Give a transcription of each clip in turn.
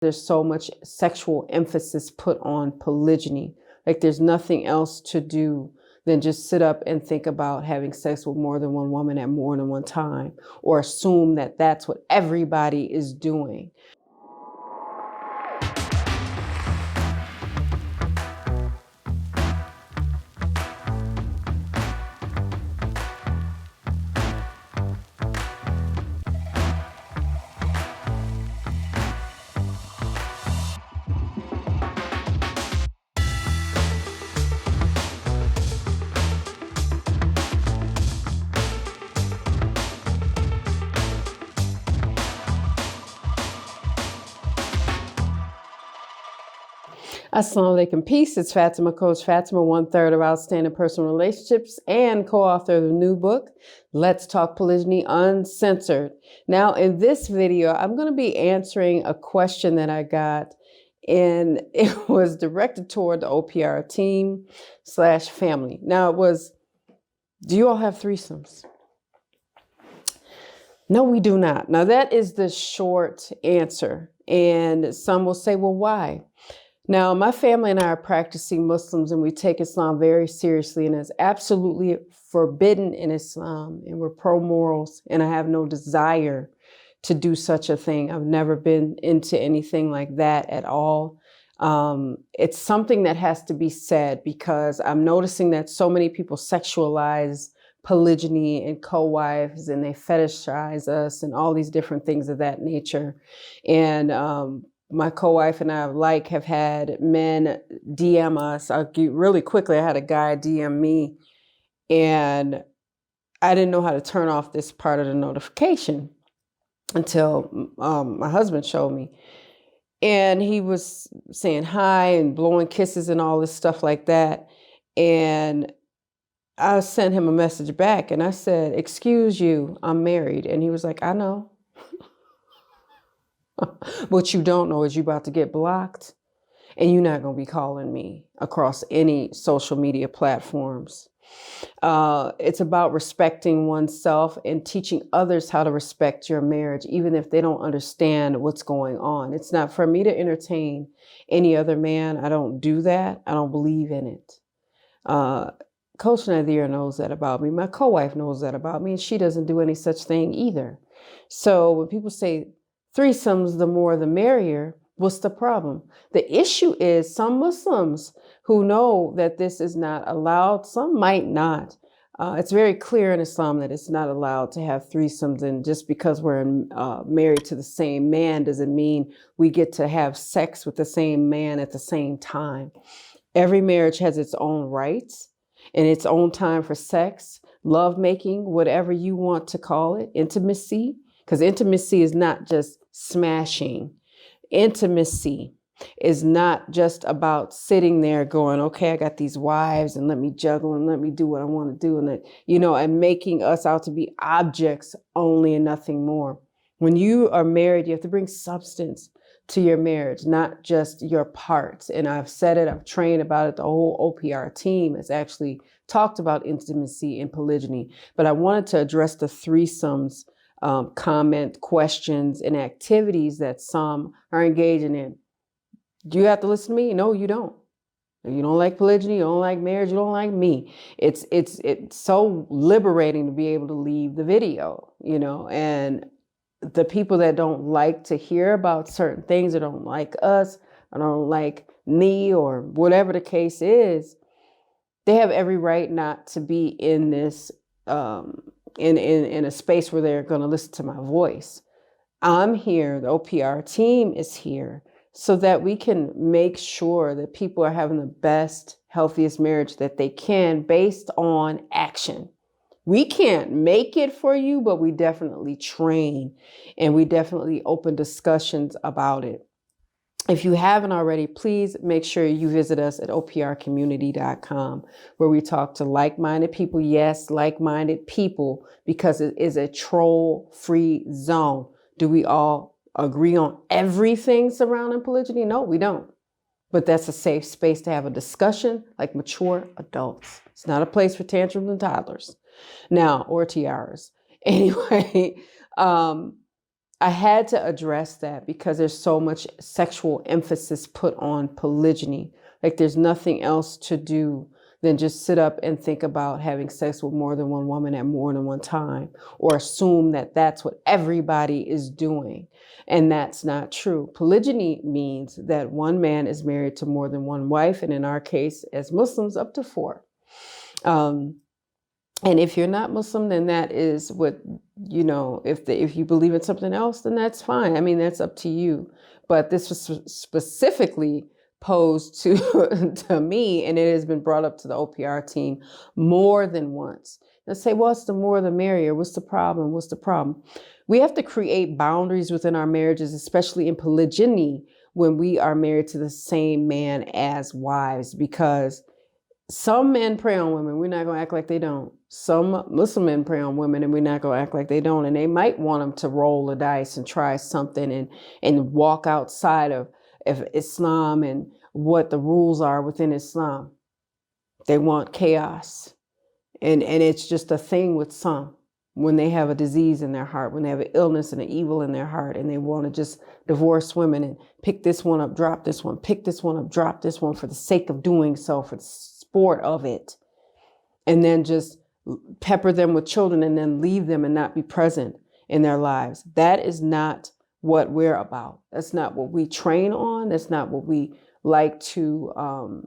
There's so much sexual emphasis put on polygyny. Like there's nothing else to do than just sit up and think about having sex with more than one woman at more than one time, or assume that that's what everybody is doing. Assalamu alaikum, peace. It's Fatimah, Coach Fatimah, 1/3 of Outstanding Personal Relationships and co-author of the new book, Let's Talk Polygyny Uncensored. Now, in this video, I'm going to be answering a question that I got, and it was directed toward the OPR team / family. Now, it was, do you all have threesomes? No, we do not. Now, that is the short answer. And some will say, well, why? Now, my family and I are practicing Muslims, and we take Islam very seriously, and it's absolutely forbidden in Islam, and we're pro-morals, and I have no desire to do such a thing. I've never been into anything like that at all. It's something that has to be said because I'm noticing that so many people sexualize polygyny and co-wives, and they fetishize us and all these different things of that nature. And my co-wife and I have had men DM us. I'll get really quickly. I had a guy DM me, and I didn't know how to turn off this part of the notification until my husband showed me. And he was saying hi and blowing kisses and all this stuff like that. And I sent him a message back, and I said, "Excuse you, I'm married." And he was like, "I know. What you don't know is you're about to get blocked, and you're not going to be calling me across any social media platforms." It's about respecting oneself and teaching others how to respect your marriage, even if they don't understand what's going on. It's not for me to entertain any other man. I don't do that. I don't believe in it. Coach Nazir knows that about me. My co-wife knows that about me, and she doesn't do any such thing either. So when people say threesomes, the more the merrier, what's the problem? The issue is some Muslims who know that this is not allowed, some might not. It's very clear in Islam that it's not allowed to have threesomes, and just because we're married to the same man doesn't mean we get to have sex with the same man at the same time. Every marriage has its own rights and its own time for sex, lovemaking, whatever you want to call it, intimacy. Because intimacy is not just smashing. Intimacy is not just about sitting there going, okay, I got these wives and let me juggle and let me do what I want to do. And, and making us out to be objects only and nothing more. When you are married, you have to bring substance to your marriage, not just your parts. And I've said it, I've trained about it. The whole OPR team has actually talked about intimacy and polygyny. But I wanted to address the threesomes comment, questions, and activities that some are engaging in. Do you have to listen to me? No, you don't. You don't like polygyny, you don't like marriage, you don't like me. It's so liberating to be able to leave the video, and the people that don't like to hear about certain things, or don't like us, or don't like me, or whatever the case is, they have every right not to be in this in a space where they're going to listen to my voice. I'm here, the OPR team is here, so that we can make sure that people are having the best, healthiest marriage that they can based on action. We can't make it for you, but we definitely train, and we definitely open discussions about it. If you haven't already, please make sure you visit us at oprcommunity.com, where we talk to like-minded people. Yes, like-minded people, because it is a troll-free zone. Do we all agree on everything surrounding polygyny? No, we don't. But that's a safe space to have a discussion like mature adults. It's not a place for tantrums and toddlers. Now, or tiaras. Anyway, I had to address that because there's so much sexual emphasis put on polygyny. Like there's nothing else to do than just sit up and think about having sex with more than one woman at more than one time, or assume that that's what everybody is doing. And that's not true. Polygyny means that one man is married to more than one wife, and in our case, as Muslims, up to 4. And if you're not Muslim, then that is what, if you believe in something else, then that's fine. I mean, that's up to you. But this was specifically posed to to me, and it has been brought up to the OPR team more than once. And say, well, it's the more the merrier. What's the problem? What's the problem? We have to create boundaries within our marriages, especially in polygyny, when we are married to the same man as wives, because some men prey on women. We're not going to act like they don't. Some Muslim men prey on women, and we're not going to act like they don't. And they might want them to roll the dice and try something and walk outside of Islam and what the rules are within Islam. They want chaos. And it's just a thing with some. When they have a disease in their heart, when they have an illness and an evil in their heart, and they want to just divorce women and pick this one up, drop this one, pick this one up, drop this one for the sake of doing so, for the sport of it, and then just pepper them with children and then leave them and not be present in their lives. That is not what we're about. That's not what we train on. That's not what we like to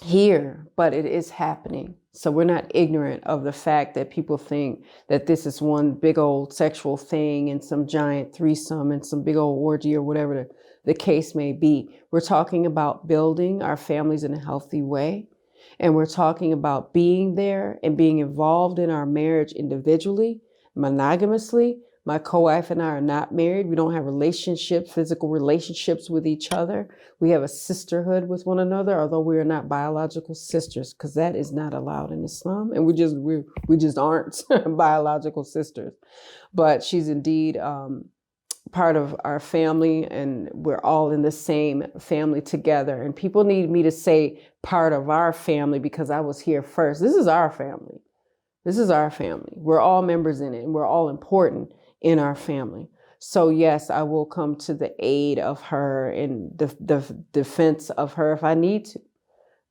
hear, but it is happening. So we're not ignorant of the fact that people think that this is one big old sexual thing and some giant threesome and some big old orgy or whatever the case may be. We're talking about building our families in a healthy way. And we're talking about being there and being involved in our marriage individually, monogamously. My co-wife and I are not married. We don't have relationships, physical relationships with each other. We have a sisterhood with one another, although we are not biological sisters, because that is not allowed in Islam. And we just aren't biological sisters. But she's indeed part of our family, and we're all in the same family together. And people need me to say part of our family because I was here first. This is our family. This is our family. We're all members in it, and we're all important in our family. So yes, I will come to the aid of her and the defense of her if I need to.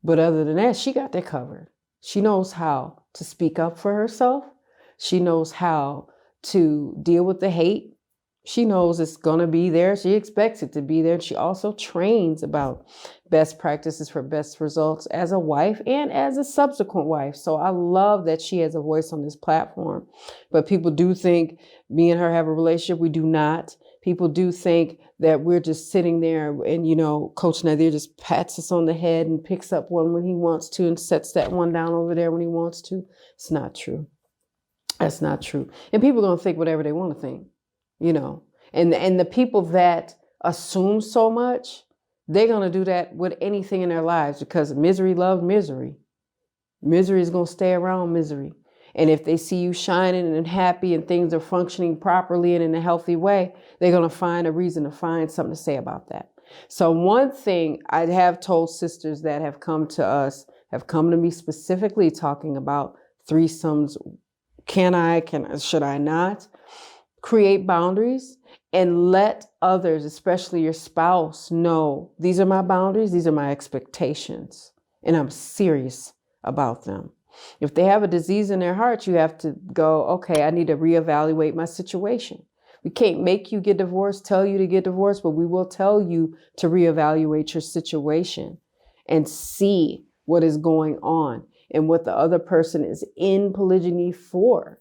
But other than that, she got that covered. She knows how to speak up for herself. She knows how to deal with the hate. She knows it's going to be there. She expects it to be there. She also trains about best practices for best results as a wife and as a subsequent wife. So I love that she has a voice on this platform. But people do think me and her have a relationship. We do not. People do think that we're just sitting there and, Coach Nazir just pats us on the head and picks up one when he wants to and sets that one down over there when he wants to. It's not true. That's not true. And people are going to think whatever they want to think. And the people that assume so much, they're going to do that with anything in their lives because misery loves misery. Misery is going to stay around misery. And if they see you shining and happy and things are functioning properly and in a healthy way, they're going to find a reason to find something to say about that. So one thing I have told sisters that have come to us, have come to me specifically talking about threesomes. Should I not? Create boundaries and let others, especially your spouse, know these are my boundaries, these are my expectations, and I'm serious about them. If they have a disease in their heart, you have to go, okay, I need to reevaluate my situation. We can't make you get divorced, tell you to get divorced, but we will tell you to reevaluate your situation and see what is going on and what the other person is in polygyny for.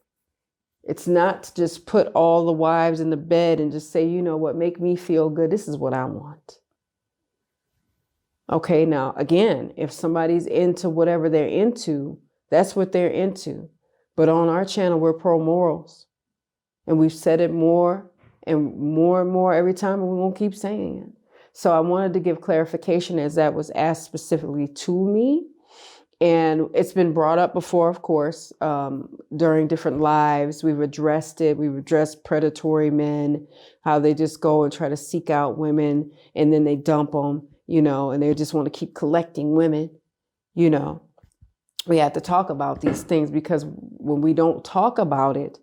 It's not to just put all the wives in the bed and just say, what, make me feel good. This is what I want. Okay, now, again, if somebody's into whatever they're into, that's what they're into. But on our channel, we're pro-morals. And we've said it more and more every time, and we won't keep saying it. So I wanted to give clarification as that was asked specifically to me. And it's been brought up before, of course, during different lives. We've addressed it. We've addressed predatory men, how they just go and try to seek out women and then they dump them, and they just want to keep collecting women. We have to talk about these things because when we don't talk about it,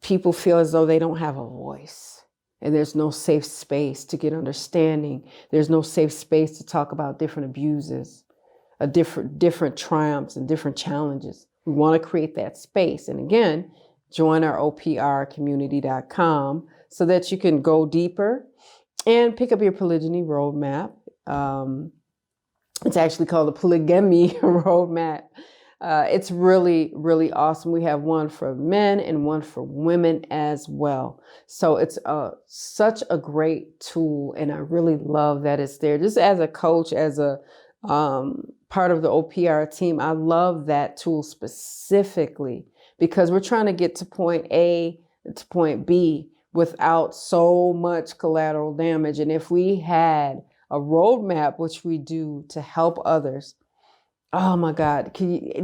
people feel as though they don't have a voice, and there's no safe space to get understanding. There's no safe space to talk about different abuses, different triumphs and different challenges. We want to create that space. And again, join our oprcommunity.com so that you can go deeper and pick up your polygyny roadmap. It's actually called the Polygamy Roadmap. It's really, really awesome. We have one for men and one for women as well. So it's such a great tool, and I really love that it's there. Just as a coach, as a part of the OPR team, I love that tool specifically because we're trying to get to point A to point B without so much collateral damage. And if we had a roadmap, which we do, to help others, oh my God,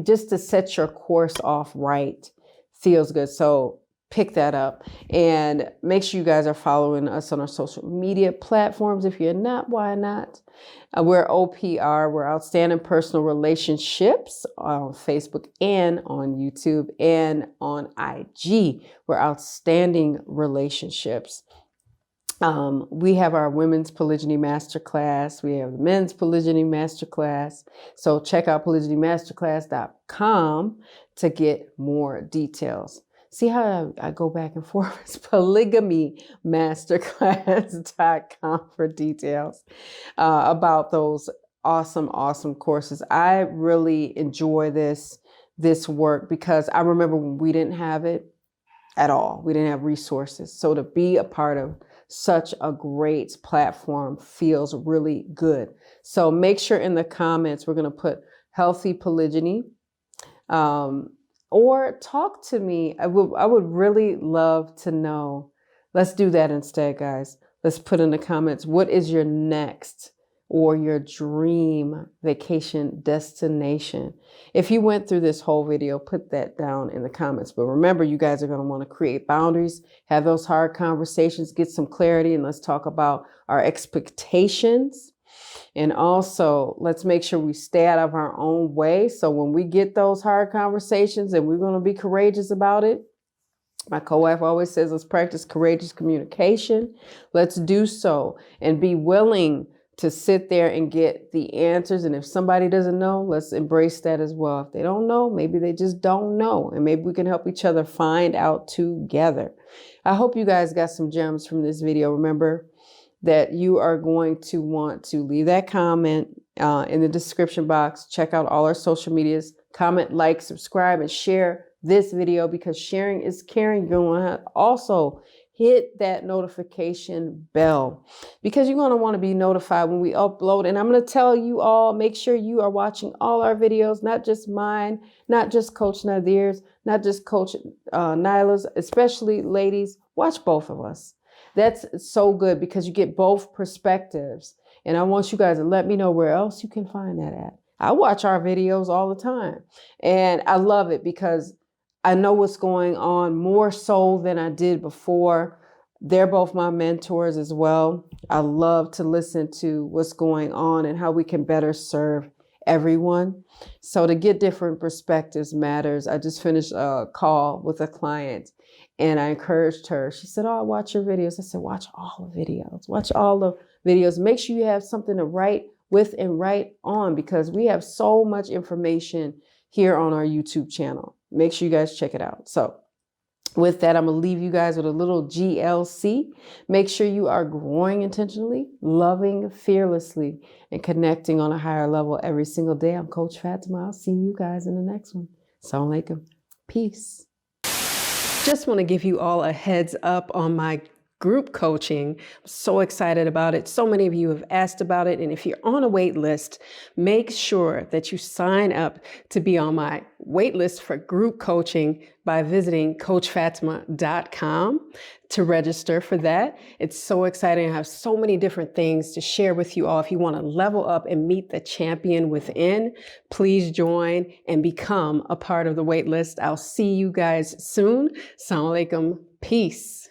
just to set your course off right feels good. So pick that up and make sure you guys are following us on our social media platforms. If you're not, why not? We're OPR. We're Outstanding Personal Relationships on Facebook and on YouTube, and on IG. We're Outstanding Relationships. We have our Women's Polygyny Masterclass. We have the Men's Polygyny Masterclass. So check out polygynymasterclass.com to get more details. See how I go back and forth? It's polygamymasterclass.com for details about those awesome courses. I really enjoy this work because I remember when we didn't have it at all. We didn't have resources. So to be a part of such a great platform feels really good. So make sure in the comments, we're going to put healthy polygyny, or talk to me. I would really love to know. Let's do that instead, guys. Let's put in the comments, what is your next or your dream vacation destination? If you went through this whole video, put that down in the comments. But remember, you guys are going to want to create boundaries, have those hard conversations, get some clarity, and let's talk about our expectations. And also, let's make sure we stay out of our own way. So when we get those hard conversations, and we're going to be courageous about it, my co-wife always says, let's practice courageous communication. Let's do so and be willing to sit there and get the answers. And if somebody doesn't know, let's embrace that as well. If they don't know, maybe they just don't know. And maybe we can help each other find out together. I hope you guys got some gems from this video. Remember that you are going to want to leave that comment in the description box. Check out all our social medias. Comment, like, subscribe, and share this video, because sharing is caring. You're going to also hit that notification bell, because you're going to want to be notified when we upload. And I'm going to tell you all, make sure you are watching all our videos, not just mine, not just Coach Nazir's, not just Coach Nyla's, especially ladies. Watch both of us. That's so good because you get both perspectives. And I want you guys to let me know where else you can find that at. I watch our videos all the time, and I love it because I know what's going on more so than I did before. They're both my mentors as well. I love to listen to what's going on and how we can better serve everyone. So to get different perspectives matters. I just finished a call with a client, and I encouraged her. She said, oh, I watch your videos. I said, watch all the videos. Watch all the videos. Make sure you have something to write with and write on, because we have so much information here on our YouTube channel. Make sure you guys check it out. So with that, I'm going to leave you guys with a little GLC. Make sure you are growing intentionally, loving fearlessly, and connecting on a higher level every single day. I'm Coach Fatimah. I'll see you guys in the next one. Assalamu alaikum. Peace. Just want to give you all a heads up on my group coaching. I'm so excited about it. So many of you have asked about it. And if you're on a wait list, make sure that you sign up to be on my wait list for group coaching by visiting coachfatimah.com to register for that. It's so exciting. I have so many different things to share with you all. If you want to level up and meet the champion within, please join and become a part of the wait list. I'll see you guys soon. Assalamu alaikum. Peace.